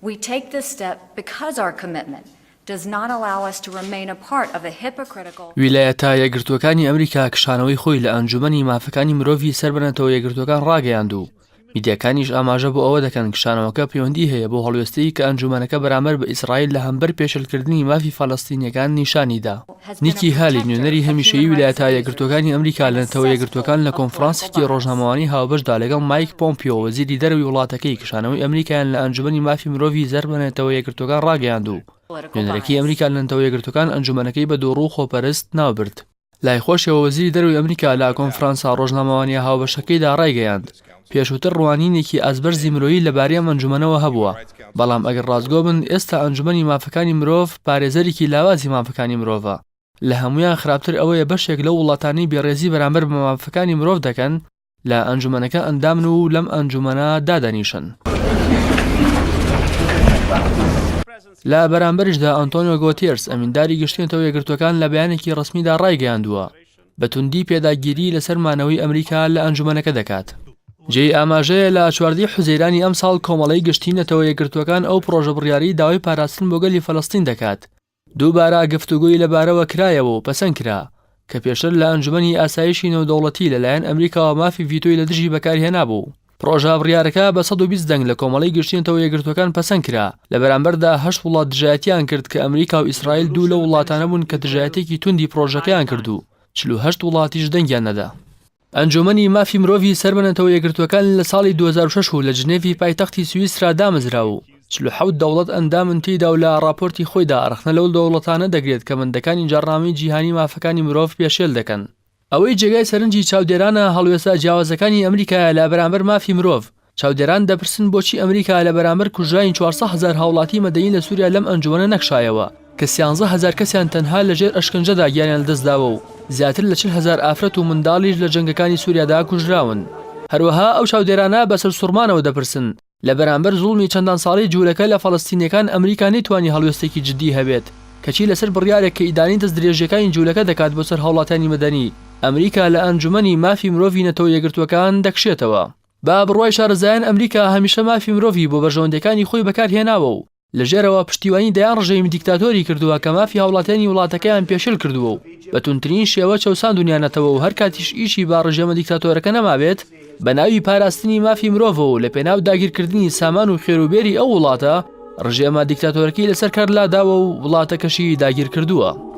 We take this step because our commitment does not allow us to remain a part of a hypocritical. ویلایەتە یەکگرتووەکانی ئەمریکا کشانەوەی خۆی لە ئەنجومەنی مافەکانی مرۆڤی سەربەنێتەوە یەکگرتووەکان ڕاگەیاند و میدیاکانیش ئاماژە بۆ ئەوە دەکەن کشانەوەکە پەیوەندی هەیە بۆ هەڵوێستەی کە ئەنجومەنەکە بەرامبەر بە ئیسرائیل لە هەمبەر پێشێلکردنی مافی فەڵەستینیەکان نیشانیدا. نیکی هالی نوێنەری هەمیشەیی ویلایەتە یەکگرتووەکانی ئەمریکا لە نەتەوە یەکگرتووەکان لە کۆنفرانسێکی ڕۆژنامەوانی هاوبەشدا لەگەڵ مایک پۆمپیۆ وەزیری دەرەوەی وڵاتەکەی کشانەوەی ئەمریکایان لە ئەنجومەنی مافی مرۆڤی سەربەنێتەوە یەکگرتووەکان ڕاگەیاند و نوێنەرێکی ئەمریکا لە نەتەوە یەکگرتووەکان ئەنجومەنەکەی بە دووڕوو خۆپەرست ناوبرد. لای خۆشەوە وەزیری دەرەوەی ئەمریکا لە کۆنفرانسا ڕۆژنامەوانی هاوبەشەکەیدا ڕایگەیاند پێشووتر ڕوانینێکی ئەزبەرزی مرۆیی لەبارەی ئەم ئەنجومەنەوە هەبووە، بەڵام ئەگەر ڕاستگۆ بن ئێستا ئەنجومەنی مافەکانی مرۆڤ پارێزەرێکی لاوازی مافەکانی مرۆڤە. لە هەمویان خراپتر ئەوەیە بەشێک لەو وڵاتانی بێڕێزی بەرامبەر بە مافەکانی مرۆڤ دەکەن لە ئەنجومەنەکە ئەندامن و لەم ئەنجومەنە دادەنیشن. لە بەرامبەرشدا ئەنتۆنیۆ گۆتێرس ئەمینداری گشتێنەوە یەکگرتووەکان لە بەیانێکی ڕسمیدا ڕایگەیاندووە بە توندی پێداگیری لەسەر مانەوەی ئەمریکا لە ئەنجومەنەکە دەکات. جێی ئاماژەیە لە 14 حوزەیرانی ئەم ساڵ کۆمەڵەی گشتینەتەوە یەکگرتووەکان ئەو پرۆژە بڕیاری داوای پاراستن بۆ گەلی فەڵەستین دەکات. دووبارە گفتوگۆی لەبارەوە کرایەوە و پەسەند کرا کە پێشتر لە ئەنجومەنی ئاسایشی نێودەوڵەتی لەلایەن ئەمریکاوە مافی ڤیتۆی لە دژی بەکارهێنا بوو. پرۆژە بڕیارەکە بە 120 دەنگ لە کۆمەڵەی گشتینەتەوە یەکگرتووەکان پەسەند کرا لە بەرامبەردا 8 وڵات دژایەتیان کرد کە ئەمریکا و ئیسرائیل دوو لە وڵاتانە بوون کە دژایەتێکی توندی پرۆژەکەیان کرد و 48 وڵاتیش دەنگیان نەدا. ئەنجومەنی مافی مرۆڤی سەربەنێتەوە یەکگرتووەکان لە ساڵی 2006 لە جنێڤی پایتەختی سویسرا دامەزرا و 47 دەوڵەت ئەندامن تێیدا و لە راپۆرتی خۆیدا ئەرخنە لەو دەوڵەتانە دەگرێت کە بەندەکانی جاڕامی جیهانی مافەکانی مرۆڤ پێشێل دەکەن. ئەوەی جێگای سەرنجی چاودێرانە هەڵوێستا جیاوازەکانی ئەمریکایە لە بەرامبەر مافی مرۆڤ. چاودێران دەپرسن بۆچی ئەمریکا لە بەرامبەر کوژراین 400,000 هاوڵاتی مەدەنی لە سووریا لەم ئەنجومەنە نەخشایەوە کە 13,000 کەسیان تەنها لەژێر ئەشکەنجەدا گیانیان لەدەستداوە و زیاتر لە 40,000 ئافرەت و منداڵیش لە جەنگەکانی سووریادا کوژراون. هەروەها ئەو چاودێرانە بەسەر سوورمانەوە دەپرسن لە بەرامبەر زوڵمی چەندان ساڵی جوولەکە لە فەڵەستینیەکان ئەمریکا نەیتوانی هەڵوێستێکی جدی هەبێت کەچی لەسەر بڕیارێک کە ئیدانی دەست درێژەکانی جوولەکە دەکات بۆ سەر هاوڵاتیانی مەدەنی ئەمریکا لە ئەنجومەنی مافی مرۆڤی نەتەوە یەکگرتووەکان دەکشێتەوە. با بڕوای شارەزایان ئەمریکا هەمیشە مافی مرۆڤی بۆ بەرژەوەندەکانی خۆی بەکارهێناوە و لەژێرەوە پشتیوانی دەیان ڕژەیمی دیکتاتۆری کردووە کە مافی هاوڵاتیانی وڵاتەکەیان پێشێل کردووە و بە توندترین شێوە چەوساندونیانەتەوە و هەر کاتیش ئیشی با ڕژێمە دیکتاتۆرەکە نەمابێت بە ناوی پاراستنی مافی مرۆڤەوە و لە پێناو داگیرکردنی سامان و خێروبێری ئەو وڵاتە ڕژێمە دیکتاتۆرەکەی لەسەر کار لاداوە و وڵاتەکەشی داگیر کردووە.